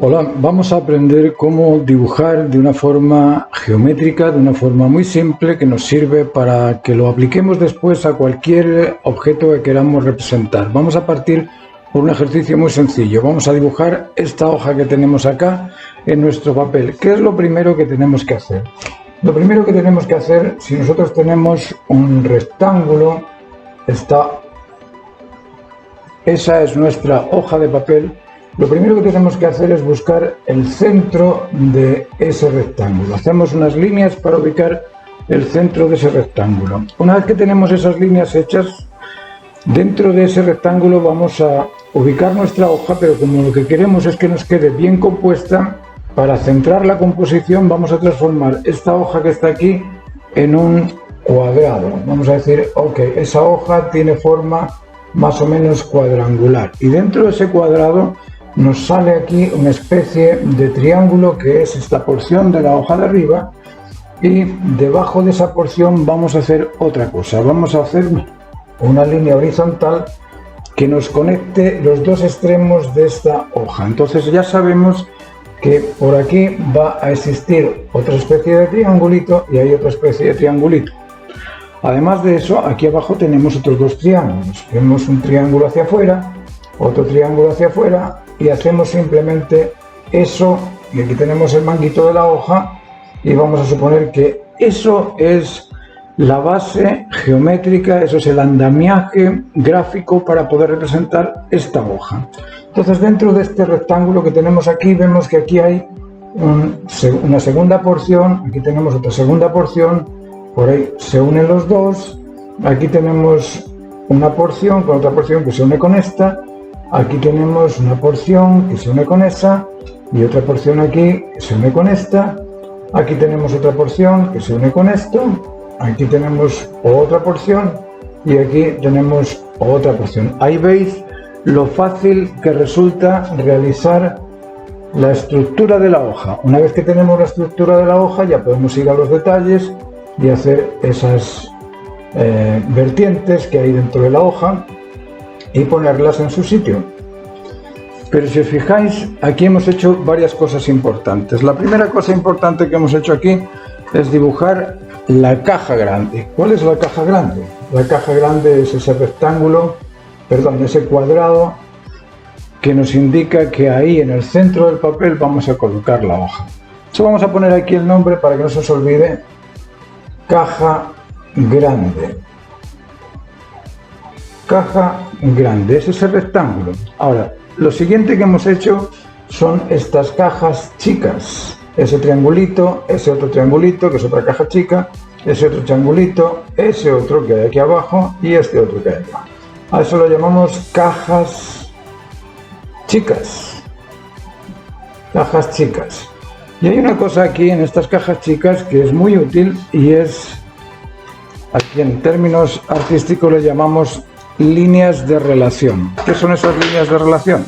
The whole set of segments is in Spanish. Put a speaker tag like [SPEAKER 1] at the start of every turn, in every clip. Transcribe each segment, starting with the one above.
[SPEAKER 1] Hola, vamos a aprender cómo dibujar de una forma geométrica, de una forma muy simple que nos sirve para que lo apliquemos después a cualquier objeto que queramos representar. Vamos a partir por un ejercicio muy sencillo. Vamos a dibujar esta hoja que tenemos acá en nuestro papel. ¿Qué es lo primero que tenemos que hacer? Lo primero que tenemos que hacer, si nosotros tenemos un rectángulo, esa es nuestra hoja de papel. Lo primero que tenemos que hacer es buscar el centro de ese rectángulo. Hacemos unas líneas para ubicar el centro de ese rectángulo. Una vez que tenemos esas líneas hechas, dentro de ese rectángulo vamos a ubicar nuestra hoja, pero como lo que queremos es que nos quede bien compuesta, para centrar la composición vamos a transformar esta hoja que está aquí en un cuadrado. Vamos a decir, ok, esa hoja tiene forma más o menos cuadrangular. Y dentro de ese cuadrado nos sale aquí una especie de triángulo que es esta porción de la hoja de arriba, y debajo de esa porción vamos a hacer otra cosa. Vamos a hacer una línea horizontal que nos conecte los dos extremos de esta hoja. Entonces ya sabemos que por aquí va a existir otra especie de triangulito y hay otra especie de triangulito. Además de eso, aquí abajo tenemos otros dos triángulos. Vemos un triángulo hacia afuera, otro triángulo hacia afuera, y hacemos simplemente eso, y aquí tenemos el manguito de la hoja, y vamos a suponer que eso es la base geométrica, eso es el andamiaje gráfico para poder representar esta hoja. Entonces, dentro de este rectángulo que tenemos aquí, vemos que aquí hay una segunda porción, aquí tenemos otra segunda porción, por ahí se unen los dos, aquí tenemos una porción con otra porción que se une con esta, aquí tenemos una porción que se une con esa y otra porción aquí que se une con esta, aquí tenemos otra porción que se une con esto, aquí tenemos otra porción y aquí tenemos otra porción. Ahí veis lo fácil que resulta realizar la estructura de la hoja. Una vez que tenemos la estructura de la hoja ya podemos ir a los detalles y hacer esas vertientes que hay dentro de la hoja y ponerlas en su sitio. Pero si os fijáis, aquí hemos hecho varias cosas importantes. La primera cosa importante que hemos hecho aquí es dibujar la caja grande. ¿Cuál es la caja grande? La caja grande es ese rectángulo, ese cuadrado que nos indica que ahí en el centro del papel vamos a colocar la hoja. Eso vamos a poner aquí el nombre para que no se os olvide: caja grande. Caja grande, es ese rectángulo. Ahora, lo siguiente que hemos hecho son estas cajas chicas. Ese triangulito, ese otro triangulito, que es otra caja chica, ese otro triangulito, ese otro que hay aquí abajo y este otro que hay abajo. A eso lo llamamos cajas chicas. Cajas chicas. Y hay una cosa aquí en estas cajas chicas que es muy útil y es, aquí en términos artísticos le llamamos líneas de relación. ¿Qué son esas líneas de relación?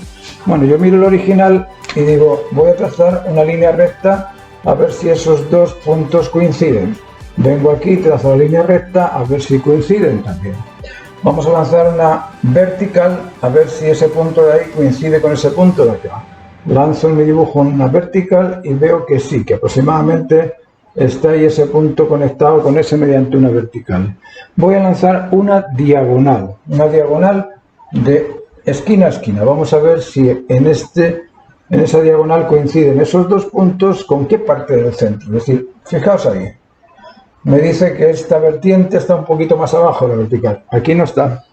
[SPEAKER 1] Bueno, yo miro el original y digo, voy a trazar una línea recta a ver si esos dos puntos coinciden. Vengo aquí, trazo la línea recta a ver si coinciden también. Vamos a lanzar una vertical a ver si ese punto de ahí coincide con ese punto de acá. Lanzo en mi dibujo una vertical y veo que sí, que aproximadamente está ahí ese punto conectado con ese mediante una vertical. Voy a lanzar una diagonal de esquina a esquina. Vamos a ver si en esa diagonal coinciden esos dos puntos con qué parte del centro. Es decir, fijaos ahí. Me dice que esta vertiente está un poquito más abajo de la vertical. Aquí no está.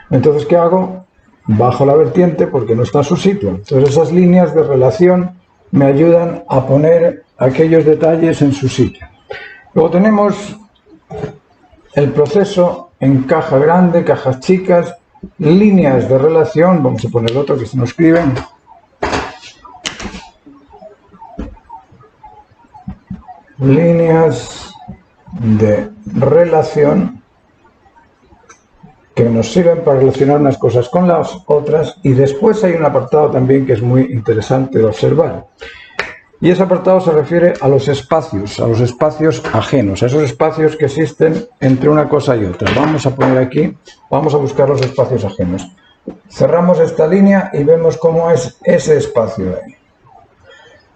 [SPEAKER 1] Entonces, ¿qué hago? Bajo la vertiente porque no está en su sitio. Entonces, esas líneas de relación me ayudan a poner aquellos detalles en su sitio. Luego tenemos el proceso en caja grande, cajas chicas, líneas de relación. Vamos a poner otro que se nos escriben. Líneas de relación que nos sirven para relacionar unas cosas con las otras, y después hay un apartado también que es muy interesante de observar, y ese apartado se refiere a los espacios ajenos, a esos espacios que existen entre una cosa y otra. Vamos a poner aquí, vamos a buscar los espacios ajenos. Cerramos esta línea y vemos cómo es ese espacio de ahí.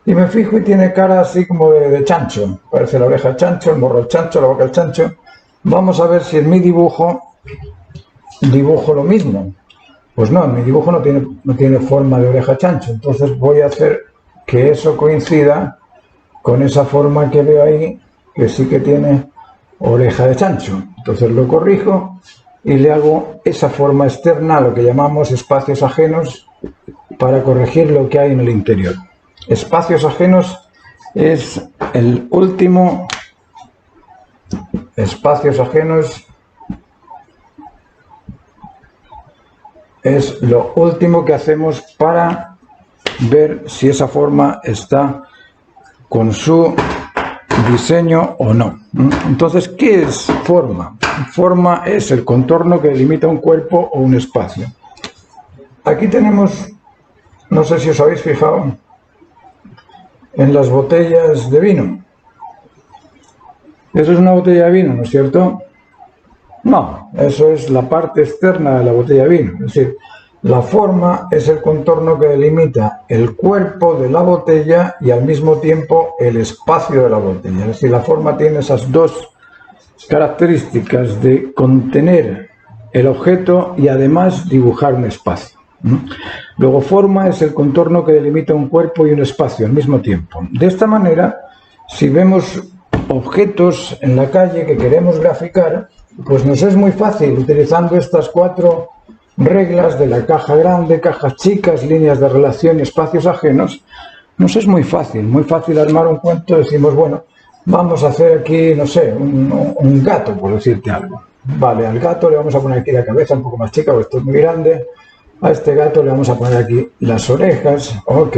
[SPEAKER 1] Y me fijo y tiene cara así como de chancho. Parece la oreja del chancho, el morro del chancho, la boca del chancho. Vamos a ver si en mi dibujo lo mismo. Pues no, en mi dibujo no tiene forma de oreja chancho. Entonces voy a hacer que eso coincida con esa forma que veo ahí, que sí que tiene oreja de chancho. Entonces lo corrijo y le hago esa forma externa, lo que llamamos espacios ajenos, para corregir lo que hay en el interior. Espacios ajenos es el último. Espacios ajenos es lo último que hacemos para ver si esa forma está con su diseño o no. Entonces, ¿qué es forma? Forma es el contorno que delimita un cuerpo o un espacio. Aquí tenemos, no sé si os habéis fijado, en las botellas de vino. Eso es una botella de vino, ¿no es cierto? No, eso es la parte externa de la botella de vino. Es decir, la forma es el contorno que delimita el cuerpo de la botella y al mismo tiempo el espacio de la botella. Es decir, la forma tiene esas dos características de contener el objeto y además dibujar un espacio. Luego, forma es el contorno que delimita un cuerpo y un espacio al mismo tiempo. De esta manera, si vemos objetos en la calle que queremos graficar, pues nos es muy fácil, utilizando estas 4 reglas de la caja grande, cajas chicas, líneas de relación y espacios ajenos, nos es muy fácil armar un cuento. Decimos, bueno, vamos a hacer aquí, no sé, un gato, por decirte algo. Vale, al gato le vamos a poner aquí la cabeza un poco más chica, porque esto es muy grande. A este gato le vamos a poner aquí las orejas, ok.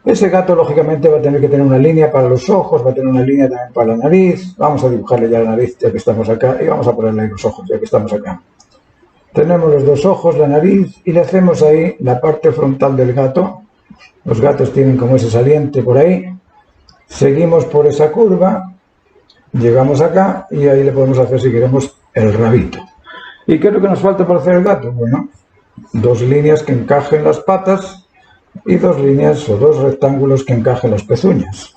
[SPEAKER 1] Ese gato, lógicamente, va a tener que tener una línea para los ojos, va a tener una línea también para la nariz. Vamos a dibujarle ya la nariz, ya que estamos acá, y vamos a ponerle ahí los ojos, ya que estamos acá. Tenemos los 2 ojos, la nariz, y le hacemos ahí la parte frontal del gato. Los gatos tienen como ese saliente por ahí. Seguimos por esa curva, llegamos acá, y ahí le podemos hacer, si queremos, el rabito. ¿Y qué es lo que nos falta para hacer el gato? Bueno, 2 líneas que encajen las patas y 2 líneas o 2 rectángulos que encajen las pezuñas.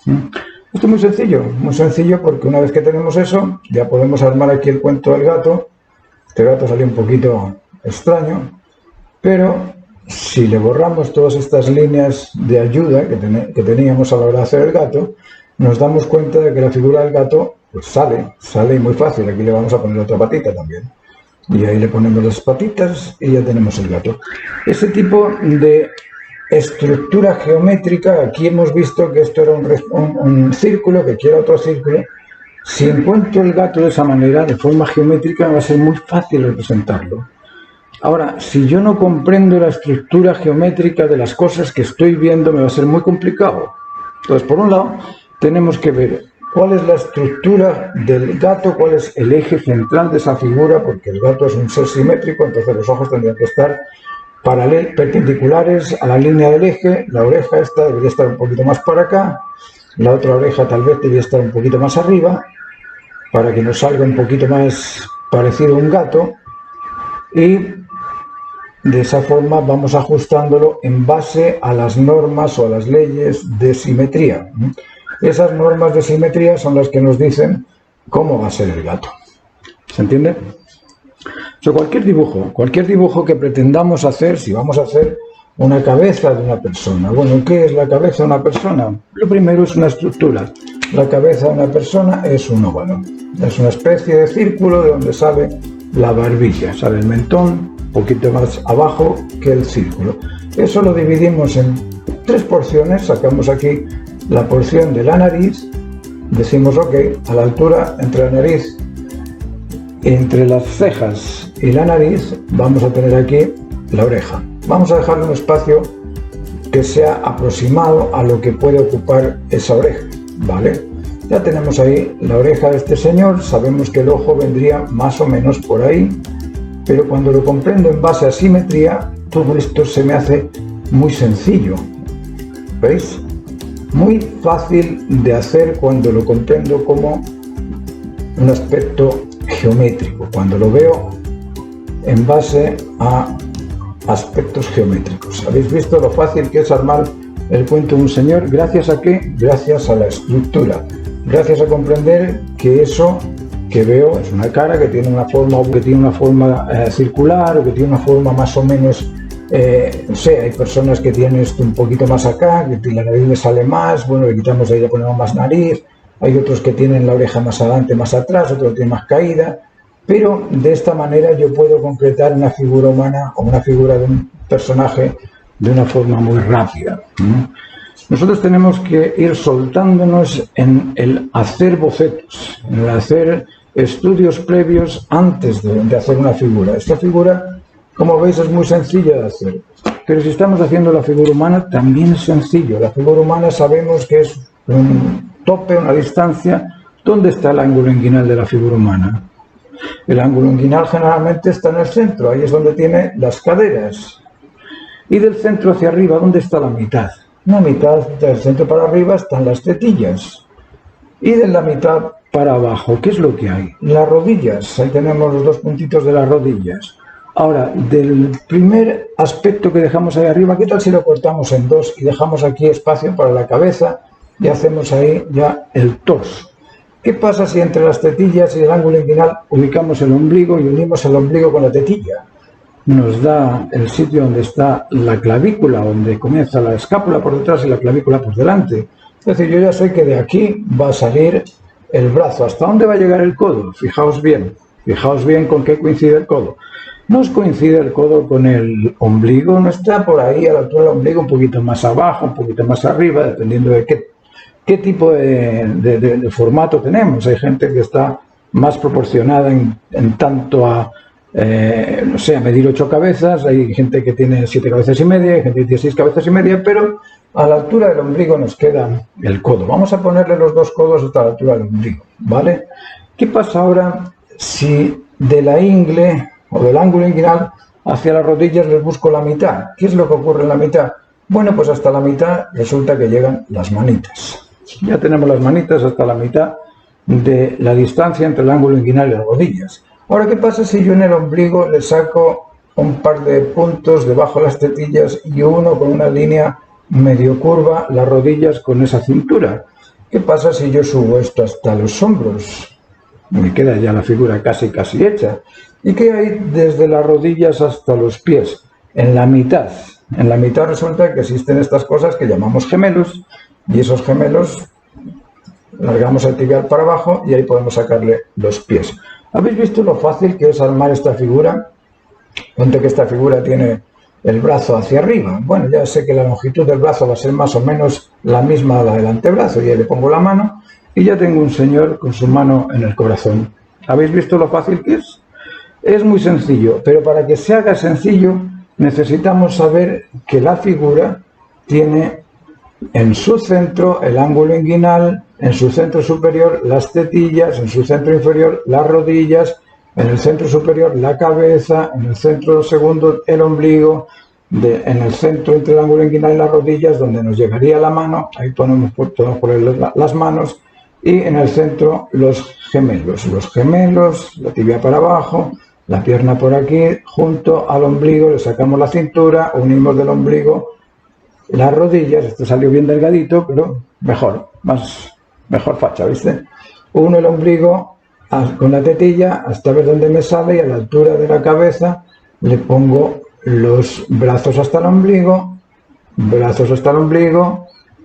[SPEAKER 1] Esto es muy sencillo, porque una vez que tenemos eso, ya podemos armar aquí el cuento del gato. Este gato salió un poquito extraño, pero si le borramos todas estas líneas de ayuda que teníamos a la hora de hacer el gato, nos damos cuenta de que la figura del gato pues sale y muy fácil. Aquí le vamos a poner otra patita también. Y ahí le ponemos las patitas y ya tenemos el gato. Ese tipo de estructura geométrica, aquí hemos visto que esto era un círculo, que quiera otro círculo. Si encuentro el gato de esa manera, de forma geométrica, va a ser muy fácil representarlo. Ahora, si yo no comprendo la estructura geométrica de las cosas que estoy viendo, me va a ser muy complicado. Entonces, por un lado, tenemos que ver cuál es la estructura del gato, cuál es el eje central de esa figura, porque el gato es un ser simétrico, entonces los ojos tendrían que estar perpendiculares a la línea del eje. La oreja esta debería estar un poquito más para acá, la otra oreja tal vez debería estar un poquito más arriba, para que nos salga un poquito más parecido a un gato, y de esa forma vamos ajustándolo en base a las normas o a las leyes de simetría. Esas normas de simetría son las que nos dicen cómo va a ser el gato. ¿Se entiende? O sea, cualquier dibujo que pretendamos hacer, si vamos a hacer una cabeza de una persona. Bueno, ¿qué es la cabeza de una persona? Lo primero es una estructura. La cabeza de una persona es un óvalo. Es una especie de círculo de donde sale la barbilla, sale el mentón, un poquito más abajo que el círculo. Eso lo dividimos en 3 porciones, sacamos aquí la porción de la nariz, decimos ok, a la altura entre la nariz, entre las cejas y la nariz, vamos a tener aquí la oreja. Vamos a dejarle un espacio que sea aproximado a lo que puede ocupar esa oreja, ¿vale? Ya tenemos ahí la oreja de este señor, sabemos que el ojo vendría más o menos por ahí, pero cuando lo comprendo en base a simetría, todo esto se me hace muy sencillo, ¿veis? Muy fácil de hacer cuando lo comprendo como un aspecto geométrico, cuando lo veo en base a aspectos geométricos. ¿Habéis visto lo fácil que es armar el cuento de un señor. ¿Gracias a qué? Gracias a la estructura. Gracias a comprender que eso que veo es una cara que tiene una forma, circular, o que tiene una forma más o menos, no sé, hay personas que tienen esto un poquito más acá, que la nariz le sale más, bueno, le quitamos ahí, le ponemos más nariz. Hay otros que tienen la oreja más adelante, más atrás, otros tienen más caída, pero de esta manera yo puedo concretar una figura humana o una figura de un personaje de una forma muy rápida. Nosotros tenemos que ir soltándonos en el hacer bocetos, en el hacer estudios previos antes de hacer una figura. Esta figura, como veis, es muy sencilla de hacer, pero si estamos haciendo la figura humana también es sencillo. La figura humana sabemos que es un tope, una distancia. ¿Dónde está el ángulo inguinal de la figura humana? El ángulo inguinal generalmente está en el centro, ahí es donde tiene las caderas. Y del centro hacia arriba, ¿dónde está la mitad? La mitad del centro para arriba están las tetillas. Y de la mitad para abajo, ¿qué es lo que hay? Las rodillas, ahí tenemos los dos puntitos de las rodillas. Ahora, del primer aspecto que dejamos ahí arriba, ¿qué tal si lo cortamos en dos y dejamos aquí espacio para la cabeza y hacemos ahí ya el torso? ¿Qué pasa si entre las tetillas y el ángulo inguinal ubicamos el ombligo y unimos el ombligo con la tetilla? Nos da el sitio donde está la clavícula, donde comienza la escápula por detrás y la clavícula por delante. Es decir, yo ya sé que de aquí va a salir el brazo. ¿Hasta dónde va a llegar el codo? Fijaos bien con qué coincide el codo. No os coincide el codo con el ombligo, no está por ahí a la altura del ombligo, un poquito más abajo, un poquito más arriba, dependiendo de qué tipo de formato tenemos. Hay gente que está más proporcionada en tanto a no sé, a medir 8 cabezas, hay gente que tiene 7 cabezas y media, hay gente que tiene 6 cabezas y media, pero a la altura del ombligo nos queda el codo. Vamos a ponerle los dos codos hasta la altura del ombligo, ¿vale? ¿Qué pasa ahora si de la ingle o del ángulo inguinal hacia las rodillas les busco la mitad? ¿Qué es lo que ocurre en la mitad? Bueno, pues hasta la mitad resulta que llegan las manitas. Ya tenemos las manitas hasta la mitad de la distancia entre el ángulo inguinal y las rodillas. Ahora, ¿qué pasa si yo en el ombligo le saco un par de puntos debajo de las tetillas y uno con una línea medio curva las rodillas con esa cintura? ¿Qué pasa si yo subo esto hasta los hombros? Me queda ya la figura casi hecha. ¿Y qué hay desde las rodillas hasta los pies? En la mitad. En la mitad resulta que existen estas cosas que llamamos gemelos, y esos gemelos largamos el tibial para abajo y ahí podemos sacarle los pies. ¿Habéis visto lo fácil que es armar esta figura? Ponte que esta figura tiene el brazo hacia arriba. Bueno, ya sé que la longitud del brazo va a ser más o menos la misma a la del antebrazo. Y ahí le pongo la mano y ya tengo un señor con su mano en el corazón. ¿Habéis visto lo fácil que es? Es muy sencillo, pero para que se haga sencillo necesitamos saber que la figura tiene en su centro el ángulo inguinal, en su centro superior las tetillas, en su centro inferior las rodillas, en el centro superior la cabeza, en el centro segundo el ombligo, en el centro entre el ángulo inguinal y las rodillas donde nos llegaría la mano, ahí podemos poner las manos, y en el centro los gemelos, la tibia para abajo, la pierna por aquí, junto al ombligo le sacamos la cintura, unimos del ombligo las rodillas. Esto salió bien delgadito, pero mejor facha, ¿viste? Uno el ombligo con la tetilla hasta ver dónde me sale y a la altura de la cabeza le pongo los brazos hasta el ombligo,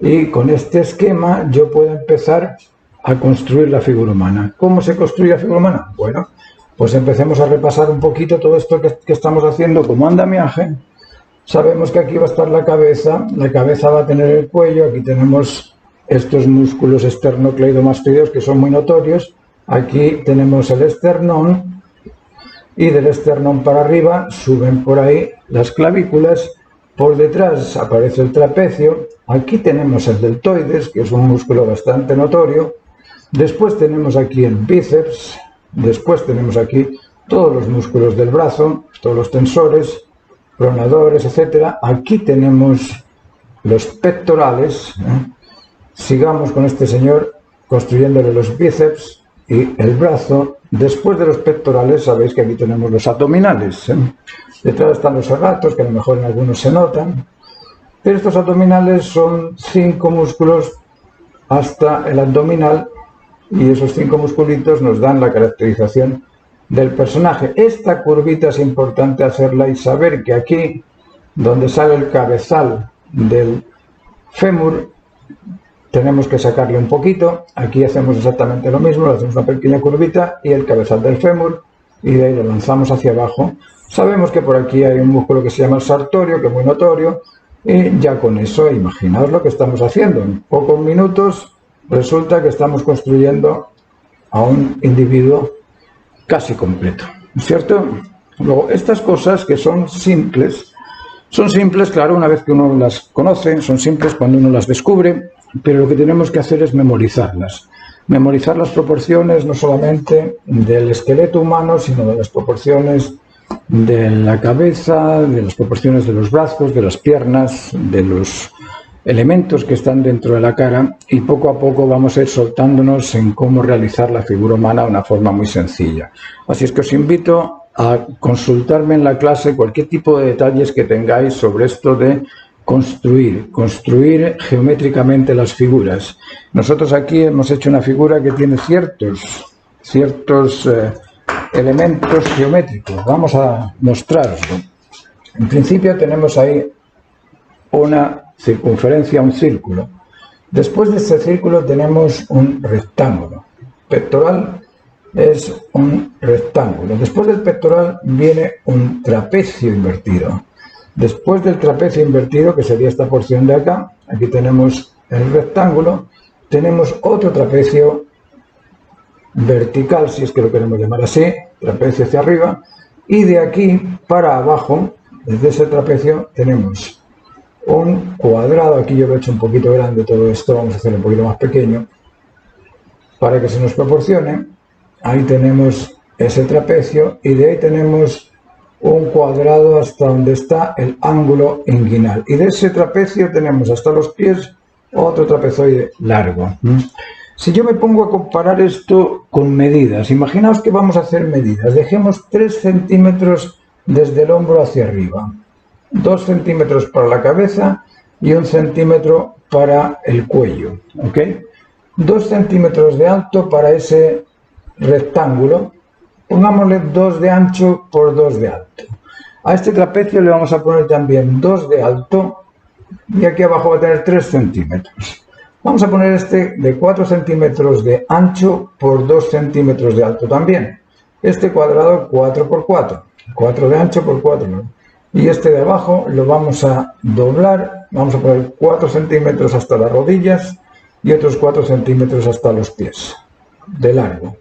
[SPEAKER 1] y con este esquema yo puedo empezar a construir la figura humana. ¿Cómo se construye la figura humana? Bueno, pues empecemos a repasar un poquito todo esto que estamos haciendo como andamiaje. Sabemos que aquí va a estar la cabeza va a tener el cuello, aquí tenemos estos músculos esternocleidomastoideos que son muy notorios, aquí tenemos el esternón y del esternón para arriba suben por ahí las clavículas, por detrás aparece el trapecio, aquí tenemos el deltoides, que es un músculo bastante notorio, después tenemos aquí el bíceps, después tenemos aquí todos los músculos del brazo, todos los tensores, pronadores, etcétera. Aquí tenemos los pectorales. Sigamos con este señor construyéndole los bíceps y el brazo. Después de los pectorales sabéis que aquí tenemos los abdominales. Detrás están los serratos, que a lo mejor en algunos se notan. Pero estos abdominales son 5 músculos hasta el abdominal y esos 5 musculitos nos dan la caracterización del personaje. Esta curvita es importante hacerla y saber que aquí, donde sale el cabezal del fémur, tenemos que sacarle un poquito. Aquí hacemos exactamente lo mismo, le hacemos una pequeña curvita y el cabezal del fémur, y de ahí lo lanzamos hacia abajo. Sabemos que por aquí hay un músculo que se llama el sartorio, que es muy notorio, y ya con eso imaginaos lo que estamos haciendo. En pocos minutos resulta que estamos construyendo a un individuo casi completo, ¿no es cierto? Luego, estas cosas que son simples, claro, una vez que uno las conoce, son simples cuando uno las descubre, pero lo que tenemos que hacer es memorizarlas. Memorizar las proporciones no solamente del esqueleto humano, sino de las proporciones de la cabeza, de las proporciones de los brazos, de las piernas, de los elementos que están dentro de la cara, y poco a poco vamos a ir soltándonos en cómo realizar la figura humana de una forma muy sencilla. Así es que os invito a consultarme en la clase cualquier tipo de detalles que tengáis sobre esto de construir geométricamente las figuras. Nosotros aquí hemos hecho una figura que tiene ciertos elementos geométricos. Vamos a mostraroslo. En principio tenemos ahí una circunferencia, un círculo. Después de este círculo tenemos un rectángulo. Pectoral es un rectángulo. Después del pectoral viene un trapecio invertido. Después del trapecio invertido, que sería esta porción de acá, aquí tenemos el rectángulo, tenemos otro trapecio vertical, si es que lo queremos llamar así, trapecio hacia arriba, y de aquí para abajo, desde ese trapecio, tenemos un cuadrado. Aquí yo lo he hecho un poquito grande todo esto, vamos a hacerlo un poquito más pequeño para que se nos proporcione. Ahí tenemos ese trapecio y de ahí tenemos un cuadrado hasta donde está el ángulo inguinal, y de ese trapecio tenemos hasta los pies otro trapezoide largo. Si yo me pongo a comparar esto con medidas, imaginaos que vamos a hacer medidas. Dejemos 3 centímetros desde el hombro hacia arriba, 2 centímetros para la cabeza y 1 centímetro para el cuello, ¿ok? 2 centímetros de alto para ese rectángulo, pongámosle 2 de ancho por 2 de alto. A este trapecio le vamos a poner también 2 de alto y aquí abajo va a tener 3 centímetros. Vamos a poner este de 4 centímetros de ancho por 2 centímetros de alto también. Este cuadrado 4 por 4, 4 de ancho por 4, ¿no? Y este de abajo lo vamos a doblar, vamos a poner 4 centímetros hasta las rodillas y otros 4 centímetros hasta los pies de largo.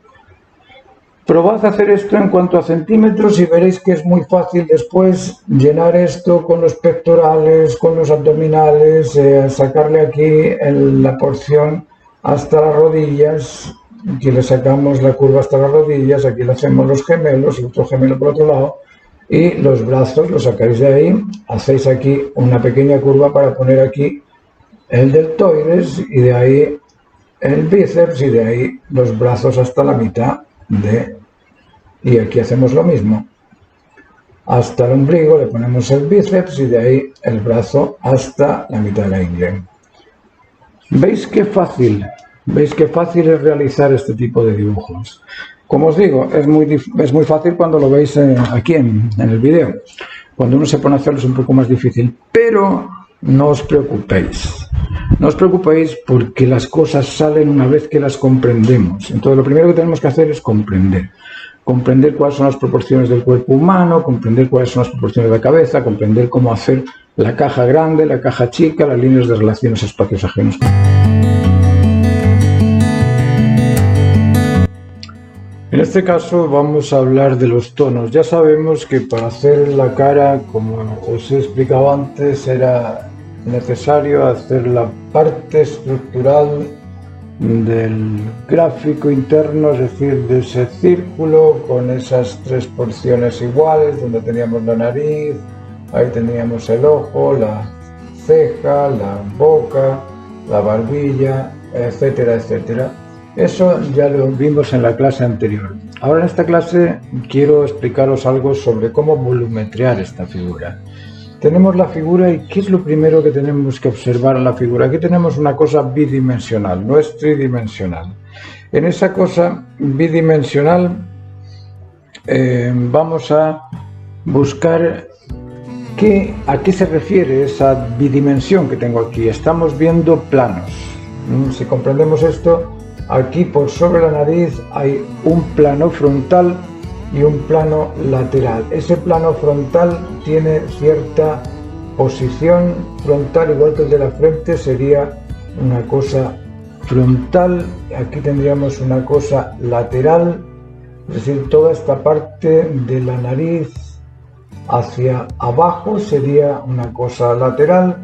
[SPEAKER 1] Probad a hacer esto en cuanto a centímetros y veréis que es muy fácil después llenar esto con los pectorales, con los abdominales, sacarle aquí la porción hasta las rodillas. Aquí le sacamos la curva hasta las rodillas, aquí le hacemos los gemelos, el otro gemelo por otro lado, y los brazos los sacáis de ahí, hacéis aquí una pequeña curva para poner aquí el deltoides, y de ahí el bíceps, y de ahí los brazos hasta la mitad y aquí hacemos lo mismo, hasta el ombligo le ponemos el bíceps y de ahí el brazo hasta la mitad de la ingle. ¿Veis qué fácil? ¿Veis qué fácil es realizar este tipo de dibujos? Como os digo, es muy fácil cuando lo veis aquí en el vídeo. Cuando uno se pone a hacerlo es un poco más difícil, pero no os preocupéis. No os preocupéis porque las cosas salen una vez que las comprendemos. Entonces lo primero que tenemos que hacer es comprender. Comprender cuáles son las proporciones del cuerpo humano, comprender cuáles son las proporciones de la cabeza, comprender cómo hacer la caja grande, la caja chica, las líneas de relaciones a espacios ajenos. En este caso vamos a hablar de los tonos. Ya sabemos que para hacer la cara, como os he explicado antes, era necesario hacer la parte estructural del gráfico interno, es decir, de ese círculo con esas 3 porciones iguales, donde teníamos la nariz, ahí teníamos el ojo, la ceja, la boca, la barbilla, etcétera, etcétera. Eso ya lo vimos en la clase anterior. Ahora en esta clase quiero explicaros algo sobre cómo volumetrear esta figura. tenemos la figura y ¿qué es lo primero que tenemos que observar en la figura? Aquí tenemos una cosa bidimensional, no es tridimensional. En esa cosa bidimensional vamos a buscar a qué se refiere esa bidimensión que tengo aquí. Estamos viendo planos. Si comprendemos esto, aquí por sobre la nariz hay un plano frontal y un plano lateral. Ese plano frontal tiene cierta posición frontal, igual que el de la frente sería una cosa frontal. Aquí tendríamos una cosa lateral, es decir, toda esta parte de la nariz hacia abajo sería una cosa lateral.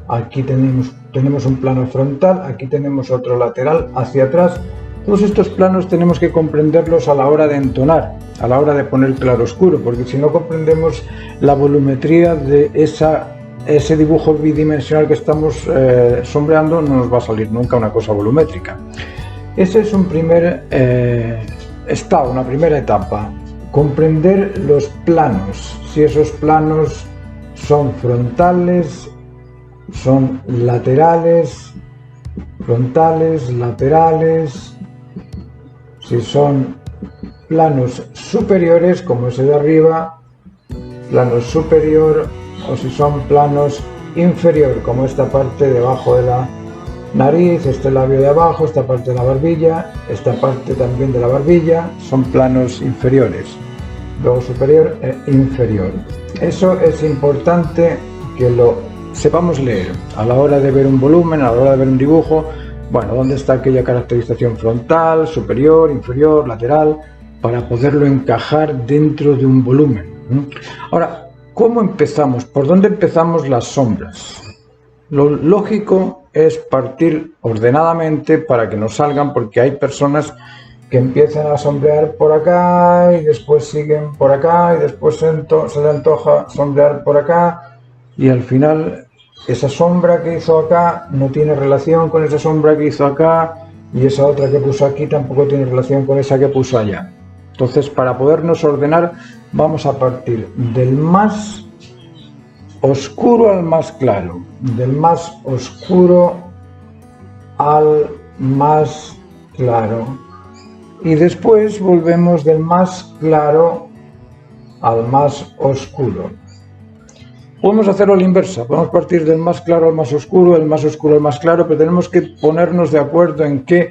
[SPEAKER 1] Aquí tenemos un plano frontal, aquí tenemos otro lateral hacia atrás. Todos estos planos tenemos que comprenderlos a la hora de entonar, a la hora de poner claroscuro, porque si no comprendemos la volumetría de ese dibujo bidimensional que estamos sombreando, no nos va a salir nunca una cosa volumétrica. Ese es un primer estado, una primera etapa. Comprender los planos, si esos planos son frontales, son laterales, frontales, laterales, si son planos superiores como ese de arriba, plano superior, o si son planos inferior como esta parte debajo de la nariz, este labio de abajo, esta parte de la barbilla, esta parte también de la barbilla, son planos inferiores, luego superior e inferior. Eso es importante que lo sepamos leer a la hora de ver un volumen, a la hora de ver un dibujo. Bueno, ¿dónde está aquella caracterización frontal, superior, inferior, lateral? Para poderlo encajar dentro de un volumen. Ahora, ¿cómo empezamos? ¿Por dónde empezamos las sombras? Lo lógico es partir ordenadamente para que nos salgan, porque hay personas que empiezan a sombrear por acá y después siguen por acá y después se le antoja sombrear por acá y al final esa sombra que hizo acá no tiene relación con esa sombra que hizo acá y esa otra que puso aquí tampoco tiene relación con esa que puso allá. Entonces, para podernos ordenar, vamos a partir del más oscuro al más claro, del más oscuro al más claro, y después volvemos del más claro al más oscuro. Podemos hacerlo a la inversa, podemos partir del más claro al más oscuro, el más oscuro al más claro, pero tenemos que ponernos de acuerdo en qué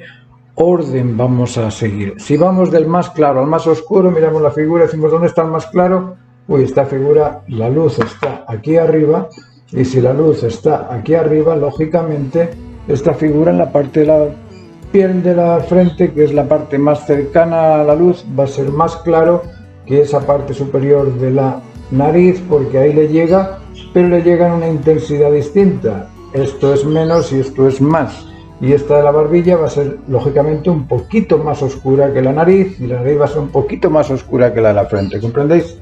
[SPEAKER 1] orden vamos a seguir. Si vamos del más claro al más oscuro, miramos la figura y decimos, ¿dónde está el más claro? Uy, esta figura, la luz está aquí arriba, y si la luz está aquí arriba, lógicamente, esta figura en la parte de la piel de la frente, que es la parte más cercana a la luz, va a ser más claro que esa parte superior de la nariz, porque ahí le llega, pero le llega en una intensidad distinta. Esto es menos y esto es más. Y esta de la barbilla va a ser, lógicamente, un poquito más oscura que la nariz, y la nariz va a ser un poquito más oscura que la de la frente, ¿comprendéis?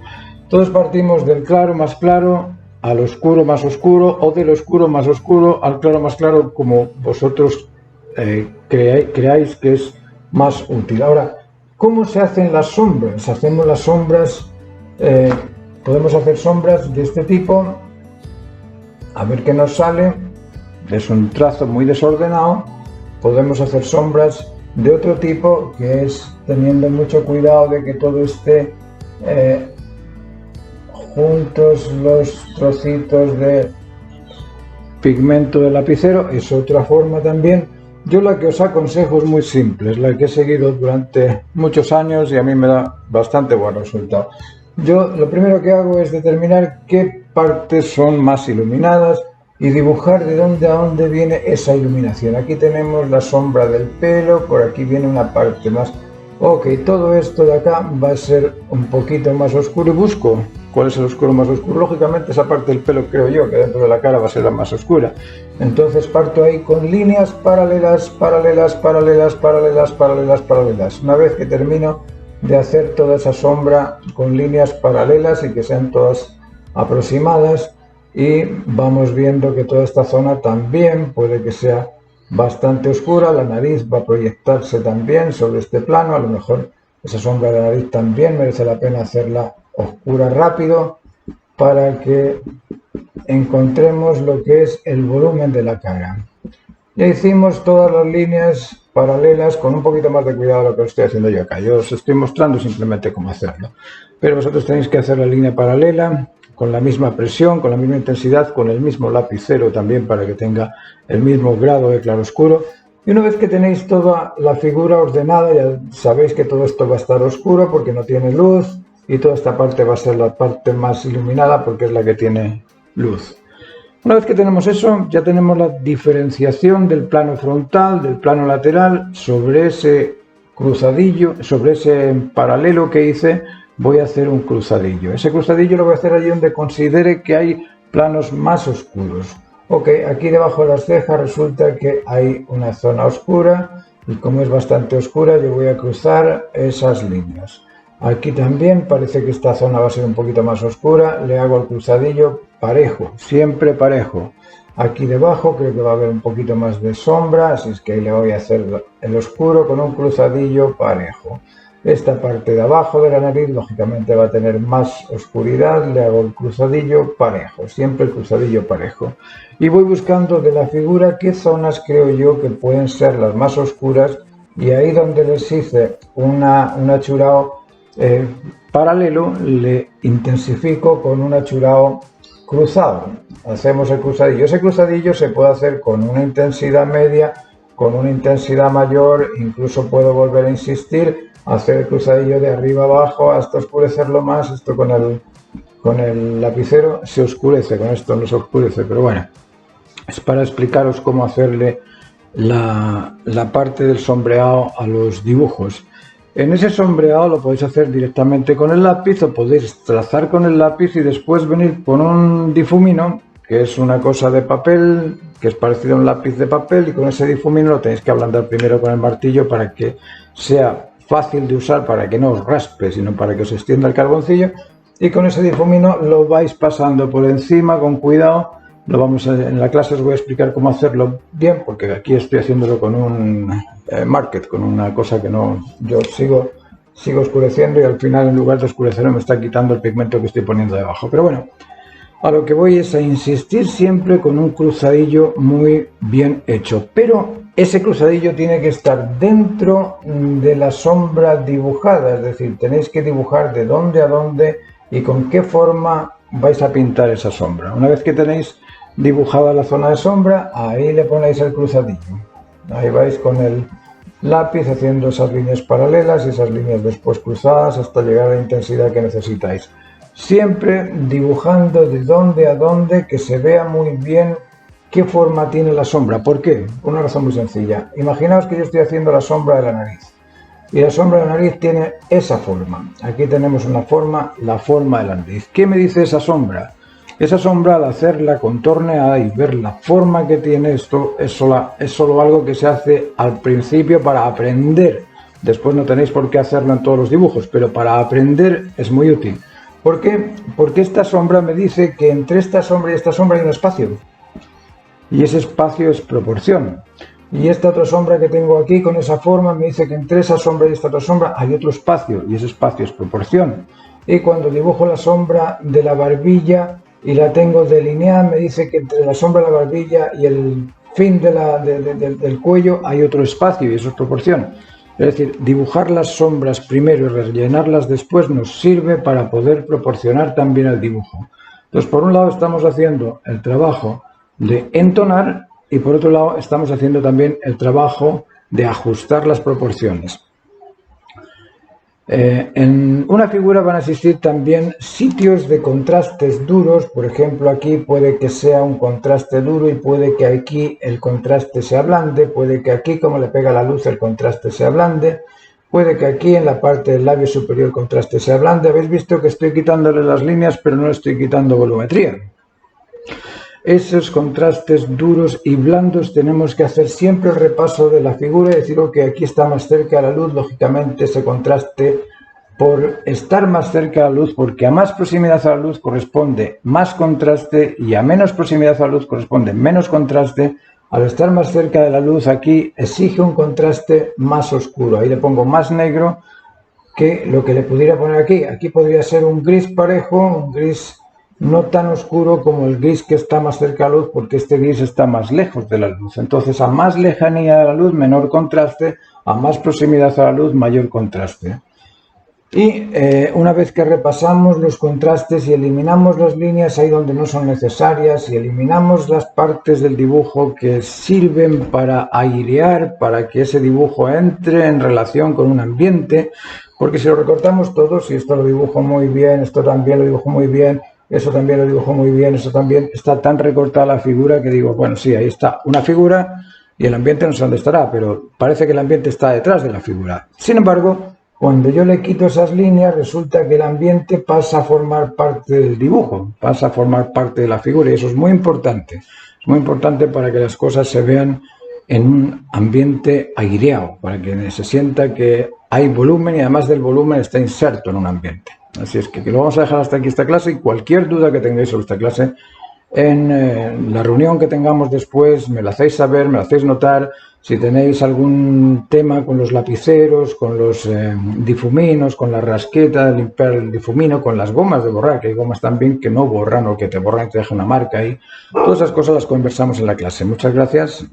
[SPEAKER 1] Todos partimos del claro más claro al oscuro más oscuro, o del oscuro más oscuro al claro más claro, como vosotros creáis que es más útil. Ahora, ¿cómo se hacen las sombras? Hacemos las sombras, podemos hacer sombras de este tipo, a ver qué nos sale. Es un trazo muy desordenado. Podemos hacer sombras de otro tipo, que es teniendo mucho cuidado de que todo esté juntos los trocitos de pigmento del lapicero. Es otra forma también. Yo la que os aconsejo es muy simple, es la que he seguido durante muchos años y a mí me da bastante buen resultado. Yo lo primero que hago es determinar qué partes son más iluminadas y dibujar de dónde a dónde viene esa iluminación. Aquí tenemos la sombra del pelo, por aquí viene una parte más. Ok, todo esto de acá va a ser un poquito más oscuro y busco cuál es el oscuro más oscuro. Lógicamente esa parte del pelo, creo yo, que dentro de la cara va a ser la más oscura. Entonces parto ahí con líneas paralelas, paralelas, paralelas, paralelas, paralelas, paralelas. Una vez que termino de hacer toda esa sombra con líneas paralelas y que sean todas aproximadas, y vamos viendo que toda esta zona también puede que sea bastante oscura. La nariz va a proyectarse también sobre este plano, a lo mejor esa sombra de la nariz también merece la pena hacerla oscura rápido para que encontremos lo que es el volumen de la cara. Ya hicimos todas las líneas paralelas con un poquito más de cuidado de lo que estoy haciendo yo acá. Yo os estoy mostrando simplemente cómo hacerlo. Pero vosotros tenéis que hacer la línea paralela con la misma presión, con la misma intensidad, con el mismo lapicero también para que tenga el mismo grado de claroscuro. Y una vez que tenéis toda la figura ordenada, ya sabéis que todo esto va a estar oscuro porque no tiene luz y toda esta parte va a ser la parte más iluminada porque es la que tiene luz. Una vez que tenemos eso, ya tenemos la diferenciación del plano frontal, del plano lateral. Sobre ese cruzadillo, sobre ese paralelo que hice, voy a hacer un cruzadillo. Ese cruzadillo lo voy a hacer allí donde considere que hay planos más oscuros. Ok, aquí debajo de las cejas resulta que hay una zona oscura y como es bastante oscura yo voy a cruzar esas líneas. Aquí también parece que esta zona va a ser un poquito más oscura, le hago el cruzadillo parejo, siempre parejo. Aquí debajo creo que va a haber un poquito más de sombra, así es que ahí le voy a hacer el oscuro con un cruzadillo parejo. Esta parte de abajo de la nariz lógicamente va a tener más oscuridad, le hago el cruzadillo parejo, siempre el cruzadillo parejo. Y voy buscando de la figura qué zonas creo yo que pueden ser las más oscuras y ahí donde les hice un achurado paralelo le intensifico con un achurado cruzado. Hacemos el cruzadillo. Ese cruzadillo se puede hacer con una intensidad media, con una intensidad mayor, incluso puedo volver a insistir, hacer el cruzadillo de arriba abajo hasta oscurecerlo más. Esto con el lapicero se oscurece, con esto no se oscurece, pero bueno, es para explicaros cómo hacerle la parte del sombreado a los dibujos. En ese sombreado lo podéis hacer directamente con el lápiz o podéis trazar con el lápiz y después venir con un difumino, que es una cosa de papel, que es parecido a un lápiz de papel, y con ese difumino lo tenéis que ablandar primero con el martillo para que sea fácil de usar, para que no os raspe, sino para que os extienda el carboncillo, y con ese difumino lo vais pasando por encima con cuidado. En la clase os voy a explicar cómo hacerlo bien, porque aquí estoy haciéndolo con un market, con una cosa que no, yo sigo oscureciendo y al final en lugar de oscurecerlo me está quitando el pigmento que estoy poniendo debajo. Pero bueno, a lo que voy es a insistir siempre con un cruzadillo muy bien hecho, pero ese cruzadillo tiene que estar dentro de la sombra dibujada, es decir, tenéis que dibujar de dónde a dónde y con qué forma vais a pintar esa sombra. Una vez que tenéis dibujada la zona de sombra, ahí le ponéis el cruzadillo. Ahí vais con el lápiz haciendo esas líneas paralelas y esas líneas después cruzadas hasta llegar a la intensidad que necesitáis. Siempre dibujando de dónde a dónde, que se vea muy bien qué forma tiene la sombra. ¿Por qué? Por una razón muy sencilla. Imaginaos que yo estoy haciendo la sombra de la nariz. Y la sombra de la nariz tiene esa forma. Aquí tenemos una forma, la forma de la nariz. ¿Qué me dice esa sombra? Esa sombra, al hacerla contorneada y ver la forma que tiene esto, es solo algo que se hace al principio para aprender. Después no tenéis por qué hacerlo en todos los dibujos, pero para aprender es muy útil. ¿Por qué? Porque esta sombra me dice que entre esta sombra y esta sombra hay un espacio. Y ese espacio es proporción. Y esta otra sombra que tengo aquí con esa forma me dice que entre esa sombra y esta otra sombra hay otro espacio, y ese espacio es proporción. Y cuando dibujo la sombra de la barbilla y la tengo delineada, me dice que entre la sombra de la barbilla y el fin del cuello hay otro espacio, y eso es proporción. Es decir, dibujar las sombras primero y rellenarlas después nos sirve para poder proporcionar también el dibujo. Entonces, por un lado estamos haciendo el trabajo de entonar y por otro lado estamos haciendo también el trabajo de ajustar las proporciones. En una figura van a existir también sitios de contrastes duros. Por ejemplo, aquí puede que sea un contraste duro y puede que aquí el contraste sea blande, puede que aquí, como le pega la luz, el contraste sea blande, puede que aquí en la parte del labio superior el contraste sea blande. Habéis visto que estoy quitándole las líneas, pero no estoy quitando volumetría. Esos contrastes duros y blandos tenemos que hacer siempre el repaso de la figura y decir que aquí está más cerca de la luz. Lógicamente ese contraste, por estar más cerca de la luz, porque a más proximidad a la luz corresponde más contraste y a menos proximidad a la luz corresponde menos contraste, al estar más cerca de la luz aquí exige un contraste más oscuro. Ahí le pongo más negro que lo que le pudiera poner aquí. Aquí podría ser un gris parejo, un gris no tan oscuro como el gris que está más cerca de la luz, porque este gris está más lejos de la luz. Entonces, a más lejanía de la luz, menor contraste, a más proximidad a la luz, mayor contraste. Y una vez que repasamos los contrastes y eliminamos las líneas ahí donde no son necesarias y eliminamos las partes del dibujo que sirven para airear, para que ese dibujo entre en relación con un ambiente, porque si lo recortamos todo, si esto lo dibujo muy bien, esto también lo dibujo muy bien, eso también lo dibujo muy bien, eso también, está tan recortada la figura que digo, bueno, sí, ahí está una figura y el ambiente no sé dónde estará, pero parece que el ambiente está detrás de la figura. Sin embargo, cuando yo le quito esas líneas, resulta que el ambiente pasa a formar parte del dibujo, pasa a formar parte de la figura, y eso es muy importante. Es muy importante para que las cosas se vean en un ambiente aireado, para que se sienta que hay volumen y además del volumen está inserto en un ambiente. Así es que lo vamos a dejar hasta aquí esta clase, y cualquier duda que tengáis sobre esta clase, en la reunión que tengamos después me la hacéis saber, me la hacéis notar. Si tenéis algún tema con los lapiceros, con los difuminos, con la rasqueta de limpiar el difumino, con las gomas de borrar, que hay gomas también que no borran o que te borran y te dejan una marca ahí. Todas esas cosas las conversamos en la clase. Muchas gracias.